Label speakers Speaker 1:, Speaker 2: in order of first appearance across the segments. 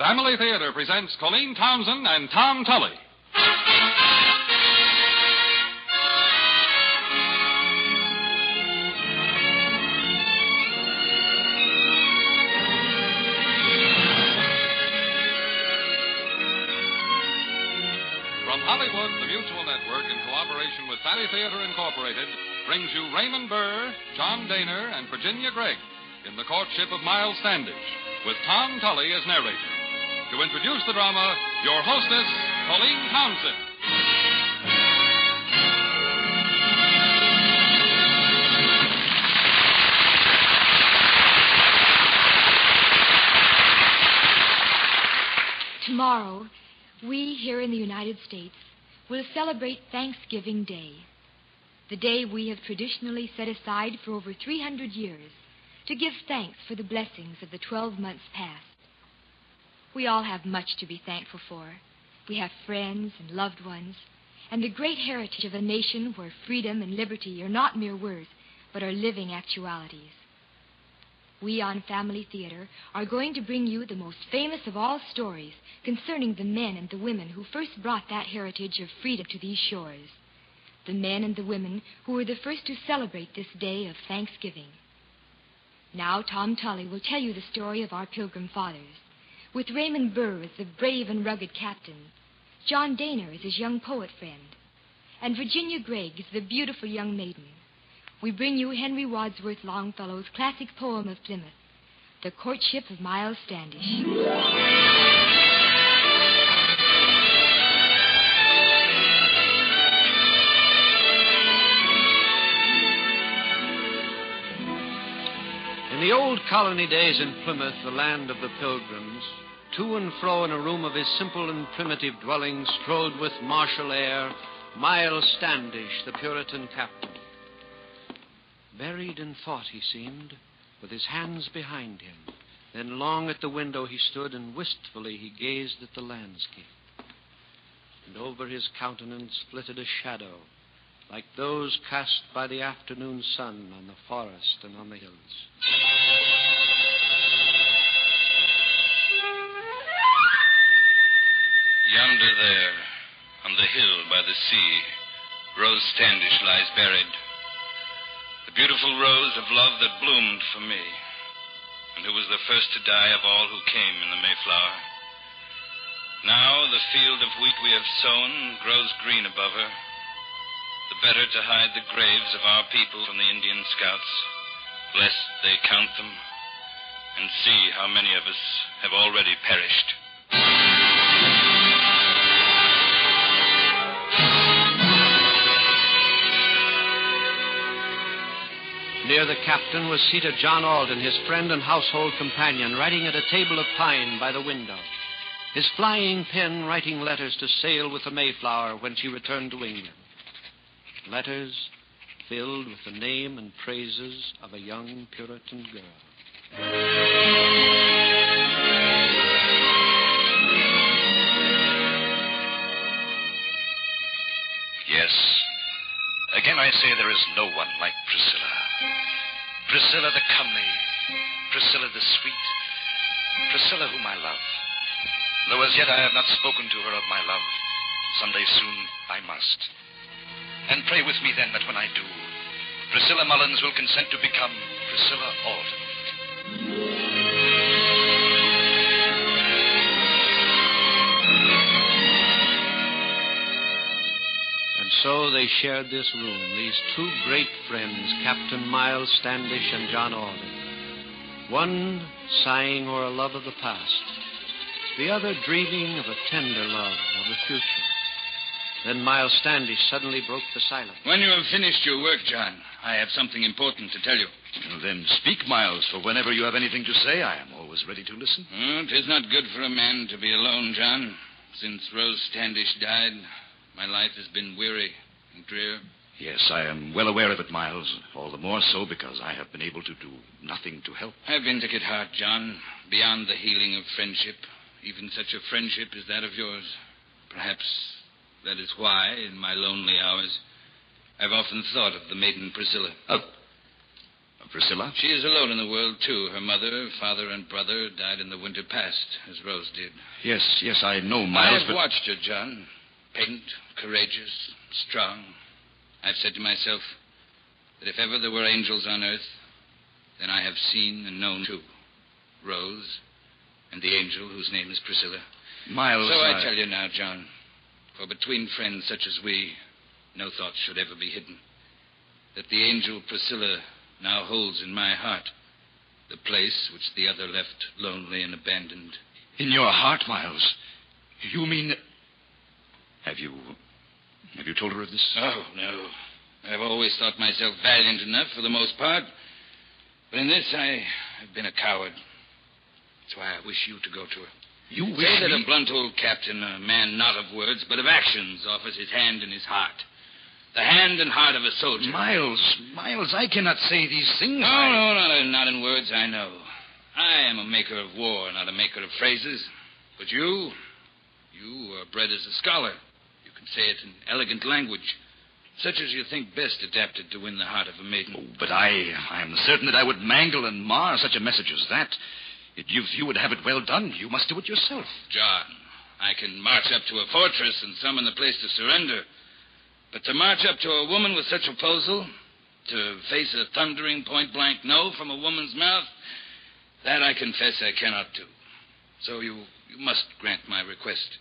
Speaker 1: Family Theater presents Colleen Townsend and Tom Tully. From Hollywood, the Mutual Network, in cooperation with Family Theater Incorporated, brings you Raymond Burr, John Daner, and Virginia Gregg in The Courtship of Miles Standish, with Tom Tully as narrator. To introduce the drama, your hostess, Colleen Townsend.
Speaker 2: Tomorrow, we here in the United States will celebrate Thanksgiving Day, the day we have traditionally set aside for over 300 years to give thanks for the blessings of the 12 months past. We all have much to be thankful for. We have friends and loved ones, and the great heritage of a nation where freedom and liberty are not mere words, but are living actualities. We on Family Theater are going to bring you the most famous of all stories concerning the men and the women who first brought that heritage of freedom to these shores. The men and the women who were the first to celebrate this day of Thanksgiving. Now Tom Tully will tell you the story of our Pilgrim Fathers, with Raymond Burr as the brave and rugged captain, John Daner as his young poet friend, and Virginia Gregg as the beautiful young maiden. We bring you Henry Wadsworth Longfellow's classic poem of Plymouth, The Courtship of Miles Standish.
Speaker 3: In the old colony days in Plymouth, the land of the Pilgrims, to and fro in a room of his simple and primitive dwelling strode with martial air Miles Standish, the Puritan captain. Buried in thought he seemed, with his hands behind him. Then long at the window he stood, and wistfully he gazed at the landscape. And over his countenance flitted a shadow, like those cast by the afternoon sun on the forest and on the hills.
Speaker 4: Yonder there, on the hill by the sea, Rose Standish lies buried. The beautiful rose of love that bloomed for me, and who was the first to die of all who came in the Mayflower. Now the field of wheat we have sown grows green above her, the better to hide the graves of our people from the Indian scouts, lest they count them and see how many of us have already perished.
Speaker 3: Near the captain was seated John Alden, his friend and household companion, writing at a table of pine by the window, his flying pen writing letters to sail with the Mayflower when she returned to England. Letters filled with the name and praises of a young Puritan girl.
Speaker 5: Yes. Again I say there is no one like Priscilla. Priscilla the comely, Priscilla the sweet, Priscilla whom I love. Though as yet I have not spoken to her of my love, someday soon I must. And pray with me then that when I do, Priscilla Mullins will consent to become Priscilla Alden.
Speaker 3: So they shared this room, these two great friends, Captain Miles Standish and John Alden. One sighing o'er a love of the past, the other dreaming of a tender love of the future. Then Miles Standish suddenly broke the silence.
Speaker 4: When you have finished your work, John, I have something important to tell you.
Speaker 5: Well, then speak, Miles, for whenever you have anything to say, I am always ready to listen.
Speaker 4: It is not good for a man to be alone, John. Since Rose Standish died, my life has been weary and drear.
Speaker 5: Yes, I am well aware of it, Miles. All the more so because I have been able to do nothing to help.
Speaker 4: I've been sick at heart, John, beyond the healing of friendship. Even such a friendship as that of yours. Perhaps that is why, in my lonely hours, I've often thought of the maiden Priscilla.
Speaker 5: Priscilla?
Speaker 4: She is alone in the world, too. Her mother, father, and brother died in the winter past, as Rose did.
Speaker 5: Yes, I know, Miles,
Speaker 4: I've watched her, John. Patient, courageous, strong. I've said to myself that if ever there were angels on earth, then I have seen and known two. Rose and the angel whose name is Priscilla.
Speaker 5: Miles,
Speaker 4: So I tell you now, John, for between friends such as we, no thought should ever be hidden. That the angel Priscilla now holds in my heart the place which the other left lonely and abandoned.
Speaker 5: In your heart, Miles? You mean... Have you told her of this?
Speaker 4: Oh, no. I've always thought myself valiant enough for the most part. But in this, I've been a coward. That's why I wish you to go to her.
Speaker 5: You wish
Speaker 4: Say that
Speaker 5: me?
Speaker 4: a blunt old captain, a man not of words, but of actions, offers his hand and his heart. The hand and heart of a soldier.
Speaker 5: Miles, I cannot say these things.
Speaker 4: No, not in words, I know. I am a maker of war, not a maker of phrases. But you are bred as a scholar. You can say it in elegant language, such as you think best adapted to win the heart of a maiden.
Speaker 5: Oh, but I am certain that I would mangle and mar such a message as that. If you would have it well done, you must do it yourself.
Speaker 4: John, I can march up to a fortress and summon the place to surrender. But to march up to a woman with such a proposal, to face a thundering point-blank no from a woman's mouth, that I confess I cannot do. So you must grant my request.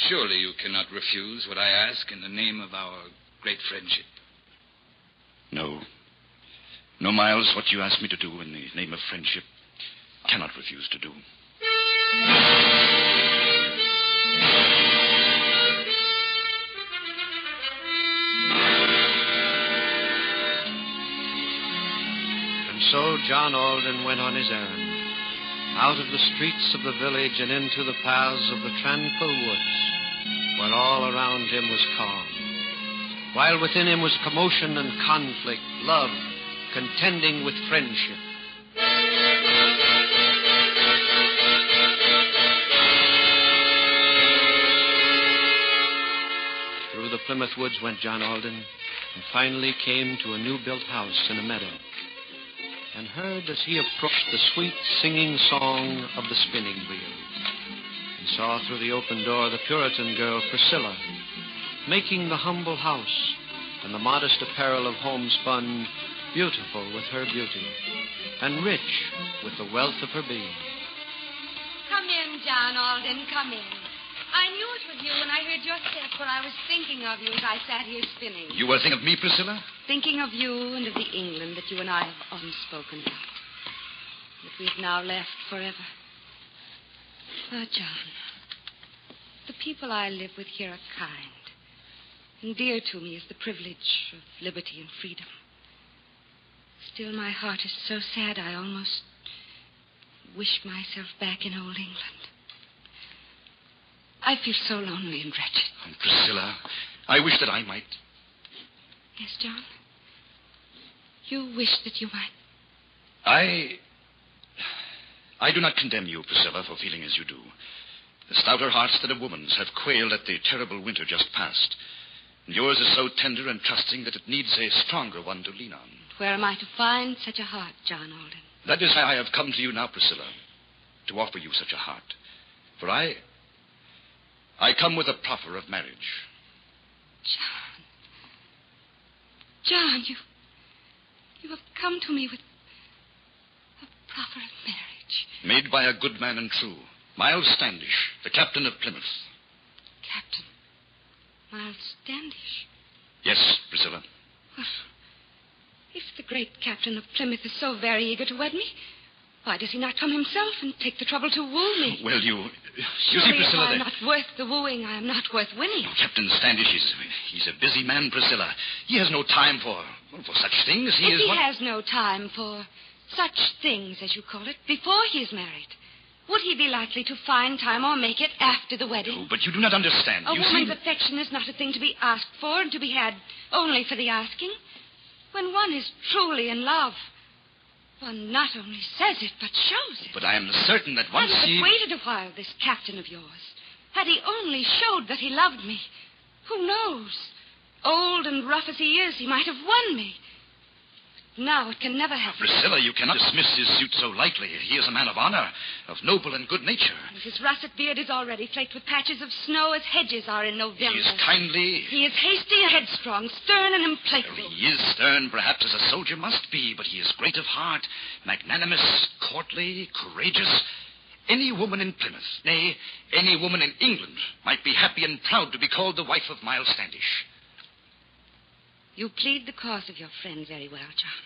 Speaker 4: Surely you cannot refuse what I ask in the name of our great friendship.
Speaker 5: No, Miles, what you ask me to do in the name of friendship, I cannot refuse to do.
Speaker 3: So John Alden went on his errand, out of the streets of the village and into the paths of the tranquil woods, where all around him was calm, while within him was commotion and conflict, love, contending with friendship. Through the Plymouth woods went John Alden, and finally came to a new-built house in a meadow, and heard as he approached the sweet singing song of the spinning wheel. He saw through the open door the Puritan girl, Priscilla, making the humble house and the modest apparel of homespun beautiful with her beauty and rich with the wealth of her being.
Speaker 6: Come in, John Alden, come in. I knew it was you when I heard your step, for I was thinking of you as I sat here spinning.
Speaker 5: You were thinking of me, Priscilla?
Speaker 6: Thinking of you and of the England that you and I have often spoken about. That we've now left forever. Ah, John, the people I live with here are kind. And dear to me is the privilege of liberty and freedom. Still, my heart is so sad I almost wish myself back in old England. I feel so lonely and wretched.
Speaker 5: Oh, Priscilla, I wish that I might.
Speaker 6: Yes, John? You wish that you might?
Speaker 5: I do not condemn you, Priscilla, for feeling as you do. The stouter hearts than a woman's have quailed at the terrible winter just past. And yours is so tender and trusting that it needs a stronger one to lean on.
Speaker 6: Where am I to find such a heart, John Alden?
Speaker 5: That is why I have come to you now, Priscilla, to offer you such a heart. For I come with a proffer of marriage.
Speaker 6: John, you have come to me with a proffer of marriage.
Speaker 5: Made by a good man and true, Miles Standish, the captain of Plymouth.
Speaker 6: Captain Miles Standish?
Speaker 5: Yes, Priscilla.
Speaker 6: Well, if the great captain of Plymouth is so very eager to wed me, why does he not come himself and take the trouble to woo me?
Speaker 5: Well, you see, Priscilla...
Speaker 6: If I'm not worth the wooing, I am not worth winning.
Speaker 5: Oh, Captain Standish, he's a busy man, Priscilla. He has no time for such things.
Speaker 6: He has no time for such things, as you call it, before he's married, would he be likely to find time or make it after the wedding?
Speaker 5: Oh, but you do not understand.
Speaker 6: A woman's affection is not a thing to be asked for and to be had only for the asking. When one is truly in love, one not only says it, but shows it.
Speaker 5: But I am certain that once
Speaker 6: he... Had waited a while, this captain of yours. Had he only showed that he loved me, who knows? Old and rough as he is, he might have won me. Now it can never happen.
Speaker 5: Priscilla, you cannot dismiss his suit so lightly. He is a man of honor, of noble and good nature.
Speaker 6: And his russet beard is already flaked with patches of snow as hedges are in November.
Speaker 5: He is kindly.
Speaker 6: He is hasty and headstrong, stern and implacable.
Speaker 5: He is stern, perhaps, as a soldier must be, but he is great of heart, magnanimous, courtly, courageous. Any woman in Plymouth, nay, any woman in England, might be happy and proud to be called the wife of Miles Standish.
Speaker 6: You plead the cause of your friend very well, John.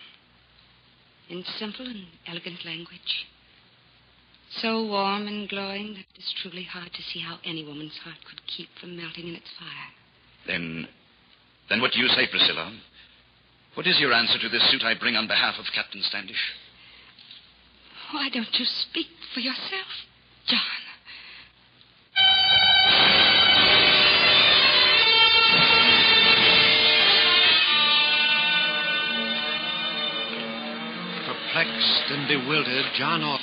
Speaker 6: In simple and elegant language. So warm and glowing that it is truly hard to see how any woman's heart could keep from melting in its fire.
Speaker 5: Then what do you say, Priscilla? What is your answer to this suit I bring on behalf of Captain Standish?
Speaker 6: Why don't you speak for yourself, John?
Speaker 3: Perplexed and bewildered, John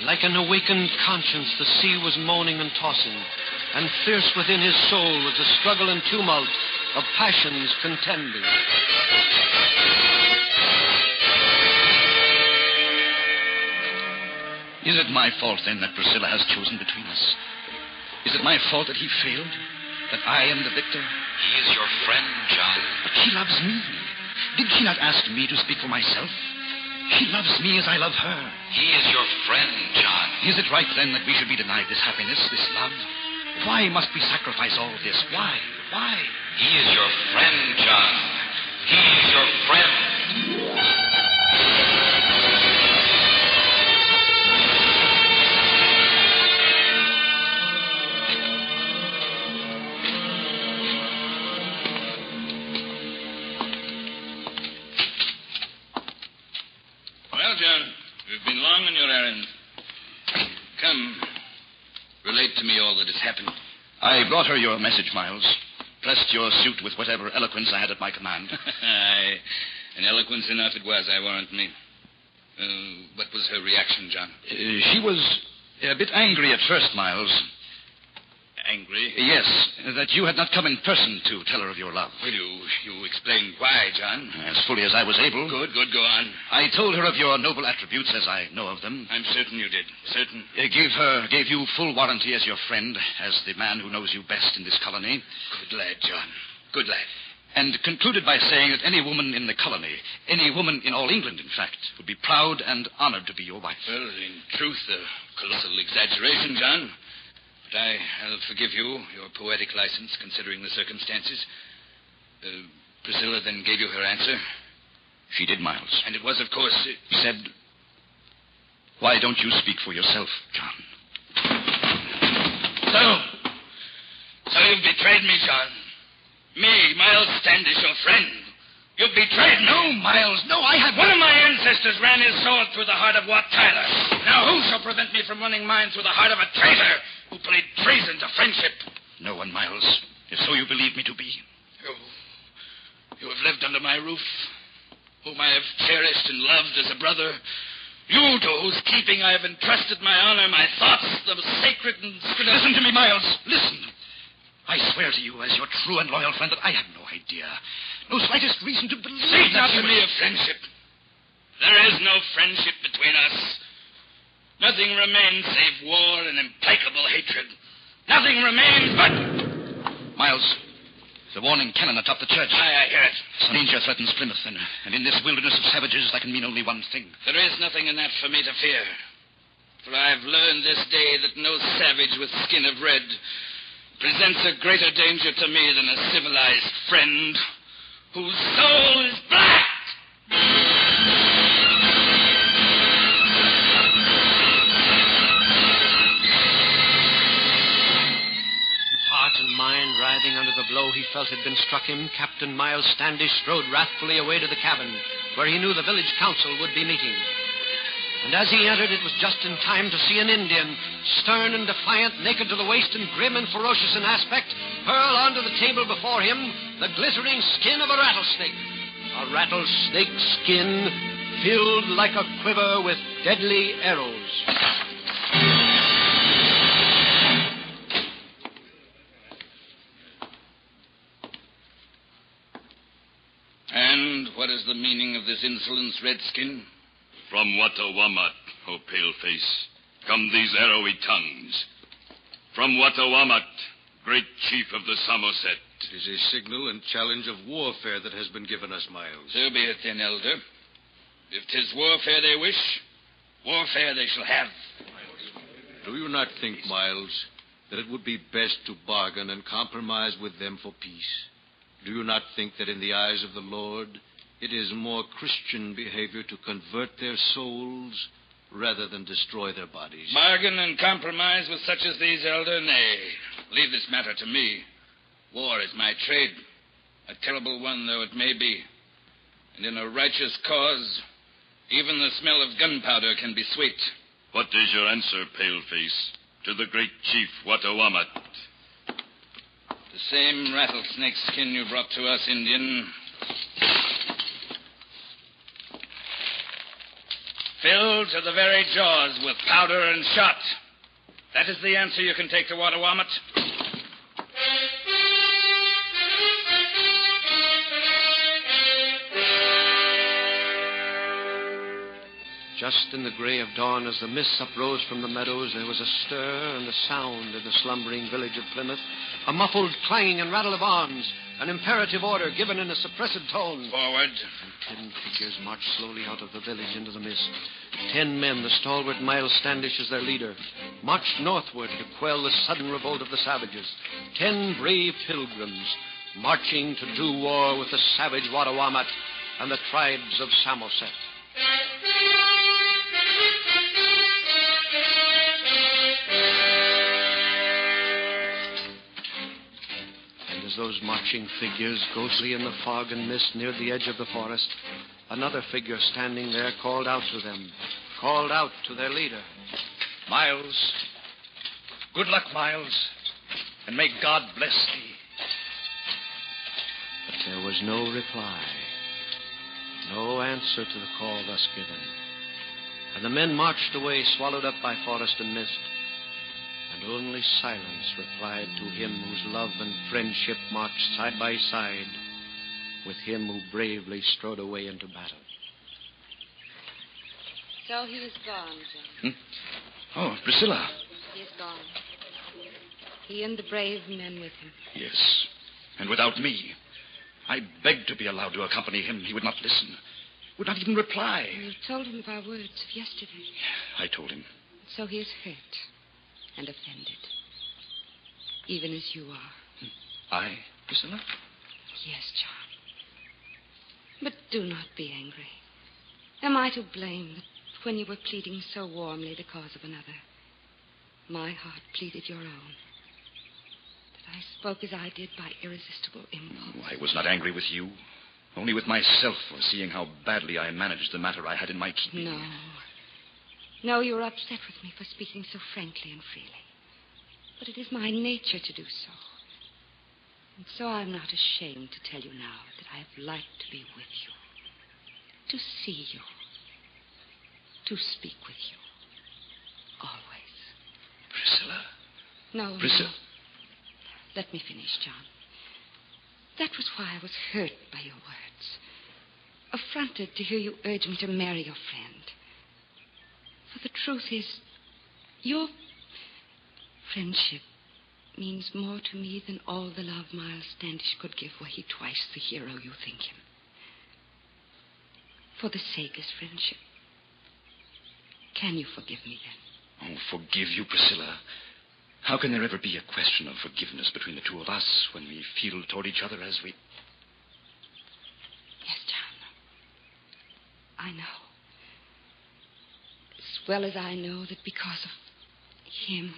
Speaker 3: like an awakened conscience, the sea was moaning and tossing, and fierce within his soul was the struggle and tumult of passions contending.
Speaker 5: Is it my fault, then, that Priscilla has chosen between us? Is it my fault that he failed? That I am the victor?
Speaker 4: He is your friend, John.
Speaker 5: But she loves me. Did she not ask me to speak for myself? She loves me as I love her.
Speaker 4: He is your friend, John.
Speaker 5: Is it right, then, that we should be denied this happiness, this love? Why must we sacrifice all this? Why? Why?
Speaker 4: He is your friend, John. He is your friend. Well, John, you've been long on your errand. Come, relate to me all that has happened.
Speaker 5: I brought her your message, Miles. Pressed your suit with whatever eloquence I had at my command.
Speaker 4: Aye, and eloquence enough it was, I warrant me. What was her reaction, John?
Speaker 5: She was a bit angry at first, Miles.
Speaker 4: Angry?
Speaker 5: Yes, that you had not come in person to tell her of your love.
Speaker 4: Well, you explained why, John.
Speaker 5: As fully as I was able.
Speaker 4: Good, go on.
Speaker 5: I told her of your noble attributes as I know of them.
Speaker 4: I'm certain you did, certain.
Speaker 5: Gave you full warranty as your friend, as the man who knows you best in this colony.
Speaker 4: Good lad, John. Good lad.
Speaker 5: And concluded by saying that any woman in the colony, any woman in all England, in fact, would be proud and honored to be your wife.
Speaker 4: Well, in truth, a colossal exaggeration, John. But I'll forgive you your poetic license, considering the circumstances. Priscilla then gave you her answer?
Speaker 5: She did, Miles.
Speaker 4: And it was, of course...
Speaker 5: She said, "Why don't you speak for yourself, John?"
Speaker 4: So you've betrayed me, John. Me, Miles Standish, your friend. You've betrayed me.
Speaker 5: No, Miles, no, I have...
Speaker 4: One of my ancestors ran his sword through the heart of Wat Tyler. Now who shall prevent me from running mine through the heart of a traitor who played treason to friendship?
Speaker 5: No one, Miles, if so you believe me to be.
Speaker 4: You have lived under my roof, whom I have cherished and loved as a brother. You to whose keeping I have entrusted my honor, my thoughts, the sacred and...
Speaker 5: Listen to me, Miles, listen. I swear to you as your true and loyal friend that I have no idea, no slightest reason to believe
Speaker 4: Speak
Speaker 5: that
Speaker 4: not to me of friendship. There is no friendship between us. Nothing remains save war and implacable hatred. Nothing remains but...
Speaker 5: Miles, the warning cannon atop the church.
Speaker 4: Aye, I hear it.
Speaker 5: Some danger threatens Plymouth, and in this wilderness of savages, that can mean only one thing.
Speaker 4: There is nothing in that for me to fear. For I've learned this day that no savage with skin of red presents a greater danger to me than a civilized friend whose soul is black.
Speaker 3: Heart and mind writhing under the blow he felt had been struck him, Captain Miles Standish strode wrathfully away to the cabin, where he knew the village council would be meeting. And as he entered, it was just in time to see an Indian, stern and defiant, naked to the waist and grim and ferocious in aspect, hurl onto the table before him the glittering skin of a rattlesnake. A rattlesnake skin filled like a quiver with deadly arrows.
Speaker 4: And what has is the meaning of this insolence, Redskin?
Speaker 7: From Watawamat, O paleface, come these arrowy tongues. From Watawamat, great chief of the Samoset.
Speaker 8: It is a signal and challenge of warfare that has been given us, Miles.
Speaker 4: So be it then, Elder. If 'tis warfare they wish, warfare they shall have.
Speaker 8: Do you not think, Miles, that it would be best to bargain and compromise with them for peace? Do you not think that in the eyes of the Lord, it is more Christian behavior to convert their souls rather than destroy their bodies?
Speaker 4: Bargain and compromise with such as these, Elder? Nay, leave this matter to me. War is my trade, a terrible one though it may be. And in a righteous cause, even the smell of gunpowder can be sweet.
Speaker 7: What is your answer, paleface, to the great chief Watawamat?
Speaker 4: The same rattlesnake skin you brought to us, Indian. Filled to the very jaws with powder and shot. That is the answer you can take to Watawamat.
Speaker 3: Just in the gray of dawn, as the mists uprose from the meadows, there was a stir and a sound in the slumbering village of Plymouth. A muffled clanging and rattle of arms. An imperative order given in a suppressed tone.
Speaker 4: Forward.
Speaker 3: And 10 figures marched slowly out of the village into the mist. 10 men, the stalwart Miles Standish as their leader, marched northward to quell the sudden revolt of the savages. 10 brave pilgrims, marching to do war with the savage Watawamat and the tribes of Samoset. As those marching figures, ghostly in the fog and mist, neared the edge of the forest, another figure standing there called out to them, called out to their leader.
Speaker 5: Miles. Good luck, Miles. And may God bless thee.
Speaker 3: But there was no reply, no answer to the call thus given. And the men marched away, swallowed up by forest and mist. And only silence replied to him whose love and friendship marched side by side with him who bravely strode away into battle.
Speaker 6: So he is gone, John.
Speaker 5: Oh, Priscilla.
Speaker 6: He is gone. He and the brave men with him.
Speaker 5: Yes, and without me. I begged to be allowed to accompany him. He would not listen, would not even reply.
Speaker 6: You told him of our words of yesterday.
Speaker 5: I told him.
Speaker 6: So he is hurt and offended, even as you are.
Speaker 5: I, Priscilla?
Speaker 6: Yes, John. But do not be angry. Am I to blame that when you were pleading so warmly the cause of another, my heart pleaded your own? That I spoke as I did by irresistible impulse?
Speaker 5: I was not angry with you, only with myself for seeing how badly I managed the matter I had in my keeping.
Speaker 6: No, you were upset with me for speaking so frankly and freely. But it is my nature to do so. And so I'm not ashamed to tell you now that I have liked to be with you, to see you, to speak with you, always.
Speaker 5: Priscilla?
Speaker 6: No.
Speaker 5: Priscilla?
Speaker 6: Let me finish, John. That was why I was hurt by your words, affronted to hear you urge me to marry your friend. For the truth is, your friendship means more to me than all the love Miles Standish could give were he twice the hero you think him. For the sake of friendship, can you forgive me then?
Speaker 5: Oh, forgive you, Priscilla. How can there ever be a question of forgiveness between the two of us when we feel toward each other as we...
Speaker 6: Yes, John. I know. As well as I know that because of him,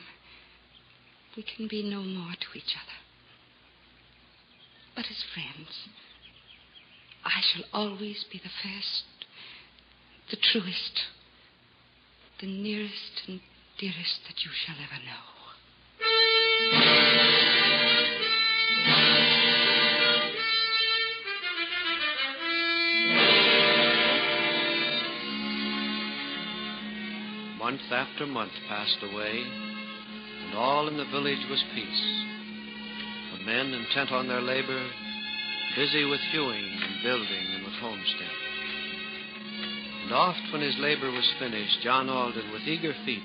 Speaker 6: we can be no more to each other. But as friends, I shall always be the first, the truest, the nearest and dearest that you shall ever know.
Speaker 3: Month after month passed away, and all in the village was peace. The men, intent on their labor, busy with hewing and building and with homestead. And oft, when his labor was finished, John Alden, with eager feet,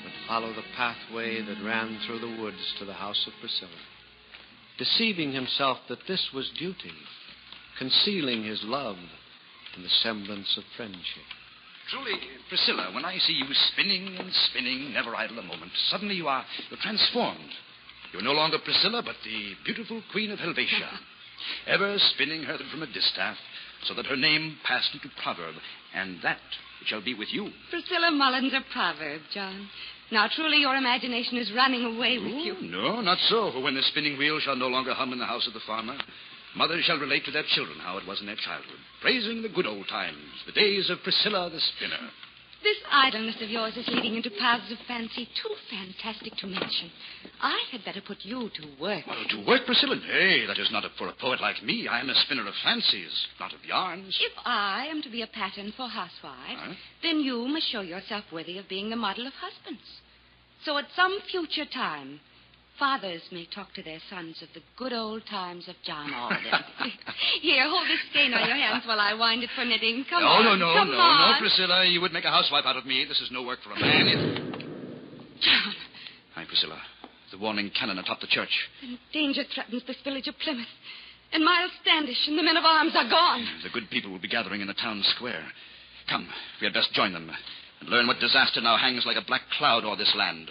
Speaker 3: would follow the pathway that ran through the woods to the house of Priscilla, deceiving himself that this was duty, concealing his love in the semblance of friendship.
Speaker 5: Truly, Priscilla, when I see you spinning and spinning, never idle a moment, suddenly you're transformed. You're no longer Priscilla, but the beautiful Queen of Helvetia, ever spinning her from a distaff, so that her name passed into proverb, and that it shall be with you.
Speaker 6: Priscilla Mullins, a proverb, John. Now, truly, your imagination is running away with you.
Speaker 5: No, not so. For when the spinning wheel shall no longer hum in the house of the farmer, mothers shall relate to their children how it was in their childhood, praising the good old times, the days of Priscilla the spinner.
Speaker 6: This idleness of yours is leading into paths of fancy too fantastic to mention. I had better put you to work.
Speaker 5: Well, to work, Priscilla? Nay, that is not for a poet like me. I am a spinner of fancies, not of yarns.
Speaker 6: If I am to be a pattern for housewives, then you must show yourself worthy of being the model of husbands. So at some future time, fathers may talk to their sons of the good old times of John Alden. Here, hold this skein on your hands while I wind it for knitting. Come on.
Speaker 5: No, Priscilla. You would make a housewife out of me. This is no work for a man.
Speaker 6: John.
Speaker 5: Hi, Priscilla. The warning cannon atop the church.
Speaker 6: And danger threatens this village of Plymouth. And Miles Standish and the men of arms are gone.
Speaker 5: The good people will be gathering in the town square. Come, we had best join them and learn what disaster now hangs like a black cloud o'er this land.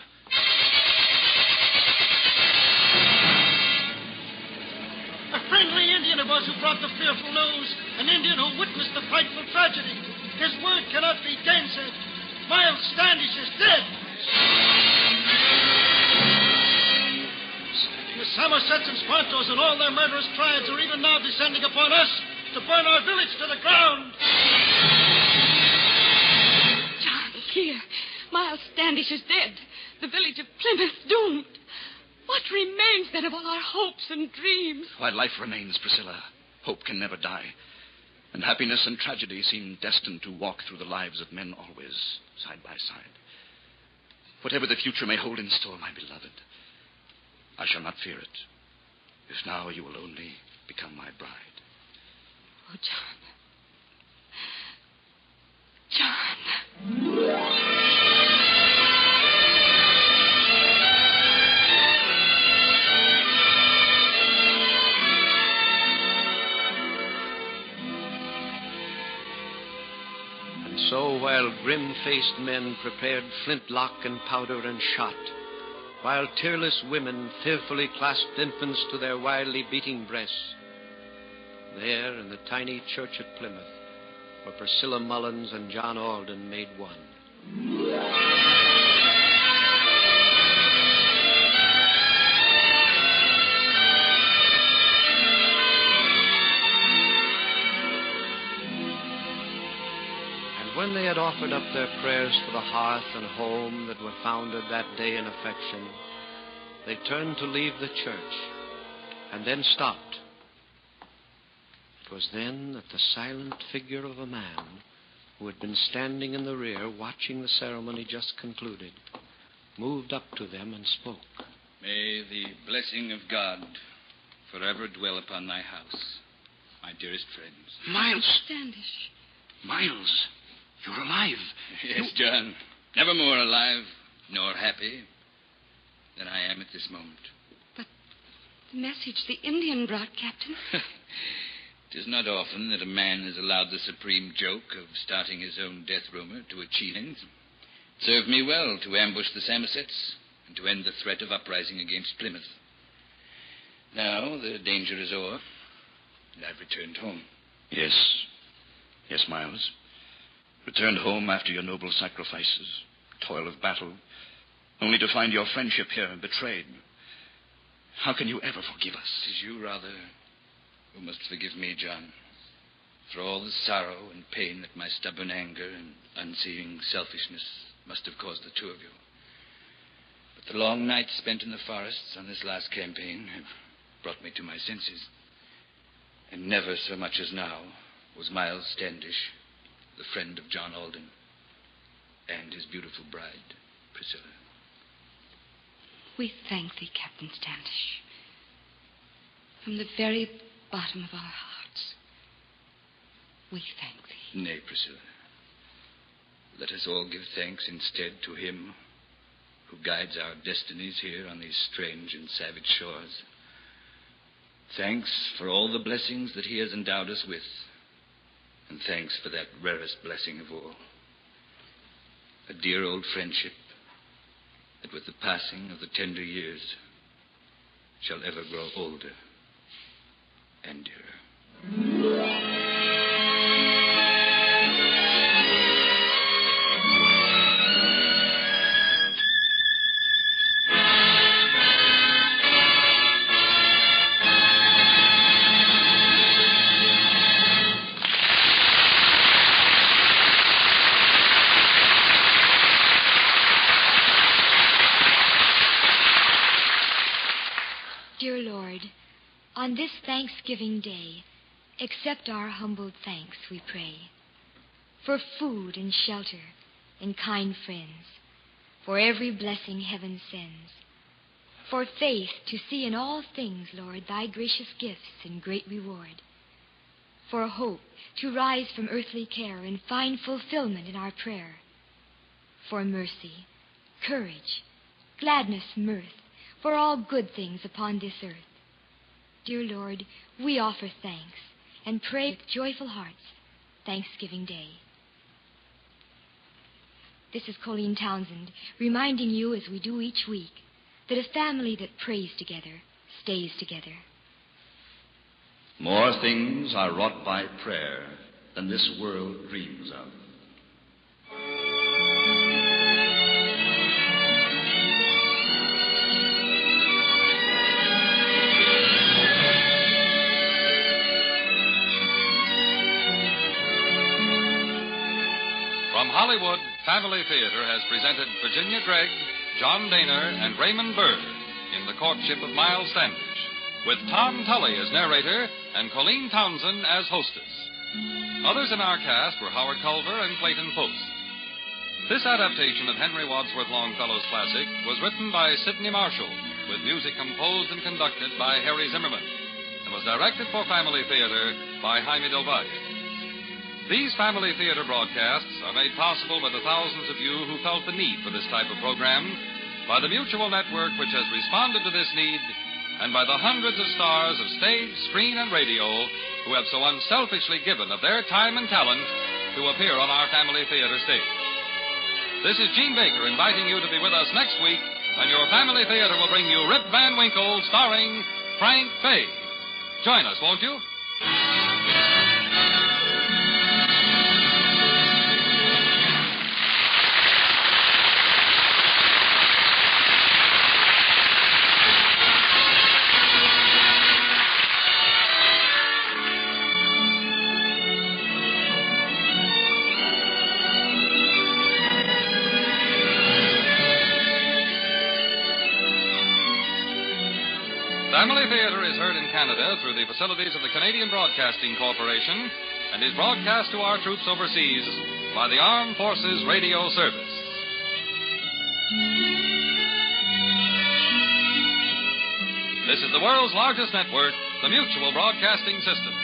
Speaker 9: Friendly Indian it was who brought the fearful news. An Indian who witnessed the frightful tragedy. His word cannot be gainsaid. Miles Standish is dead. The Somersets and Squantos and all their murderous tribes are even now descending upon us to burn our village to the ground.
Speaker 6: John, here. Miles Standish is dead. The village of Plymouth doomed. What remains, then, of all our hopes and dreams?
Speaker 5: While life remains, Priscilla, hope can never die. And happiness and tragedy seem destined to walk through the lives of men always, side by side. Whatever the future may hold in store, my beloved, I shall not fear it, if now you will only become my bride.
Speaker 6: Oh, John. John.
Speaker 3: So while grim-faced men prepared flintlock and powder and shot, while tearless women fearfully clasped infants to their wildly beating breasts, there in the tiny church at Plymouth were Priscilla Mullins and John Alden made one. When they had offered up their prayers for the hearth and home that were founded that day in affection, they turned to leave the church and then stopped. It was then that the silent figure of a man who had been standing in the rear watching the ceremony just concluded moved up to them and spoke.
Speaker 4: May the blessing of God forever dwell upon my house, my dearest friends.
Speaker 5: Miles!
Speaker 6: Standish.
Speaker 5: Miles! You're alive.
Speaker 4: Yes, John. Never more alive nor happy than I am at this moment.
Speaker 6: But the message the Indian brought, Captain.
Speaker 4: It is not often that a man is allowed the supreme joke of starting his own death rumor to achieve end. It served me well to ambush the Somersets and to end the threat of uprising against Plymouth. Now the danger is o'er, and I've returned home.
Speaker 5: Yes, Miles. Returned home after your noble sacrifices, toil of battle, only to find your friendship here betrayed. How can you ever forgive us?
Speaker 4: It is you, rather, who must forgive me, John, for all the sorrow and pain that my stubborn anger and unseeing selfishness must have caused the two of you. But the long nights spent in the forests on this last campaign have brought me to my senses. And never so much as now was Miles Standish the friend of John Alden and his beautiful bride, Priscilla.
Speaker 6: We thank thee, Captain Standish, from the very bottom of our hearts. We thank thee.
Speaker 10: Nay, Priscilla. Let us all give thanks instead to him who guides our destinies here on these strange and savage shores. Thanks for all the blessings that he has endowed us with, and thanks for that rarest blessing of all, a dear old friendship that with the passing of the tender years shall ever grow older and dearer.
Speaker 2: Dear Lord, on this Thanksgiving Day, accept our humbled thanks, we pray, for food and shelter and kind friends, for every blessing heaven sends, for faith to see in all things, Lord, thy gracious gifts and great reward, for hope to rise from earthly care and find fulfillment in our prayer, for mercy, courage, gladness, mirth, for all good things upon this earth. Dear Lord, we offer thanks and pray with joyful hearts Thanksgiving Day. This is Colleen Townsend, reminding you, as we do each week, that a family that prays together stays together.
Speaker 10: More things are wrought by prayer than this world dreams of.
Speaker 1: From Hollywood, Family Theater has presented Virginia Gregg, John Daner, and Raymond Burr in The Courtship of Miles Standish, with Tom Tully as narrator and Colleen Townsend as hostess. Others in our cast were Howard Culver and Clayton Post. This adaptation of Henry Wadsworth Longfellow's classic was written by Sidney Marshall, with music composed and conducted by Harry Zimmerman, and was directed for Family Theater by Jaime Del Valle. These Family Theater broadcasts are made possible by the thousands of you who felt the need for this type of program, by the Mutual Network which has responded to this need, and by the hundreds of stars of stage, screen, and radio who have so unselfishly given of their time and talent to appear on our Family Theater stage. This is Gene Baker inviting you to be with us next week when your Family Theater will bring you Rip Van Winkle starring Frank Fay. Join us, won't you? Family Theater is heard in Canada through the facilities of the Canadian Broadcasting Corporation and is broadcast to our troops overseas by the Armed Forces Radio Service. This is the world's largest network, the Mutual Broadcasting System.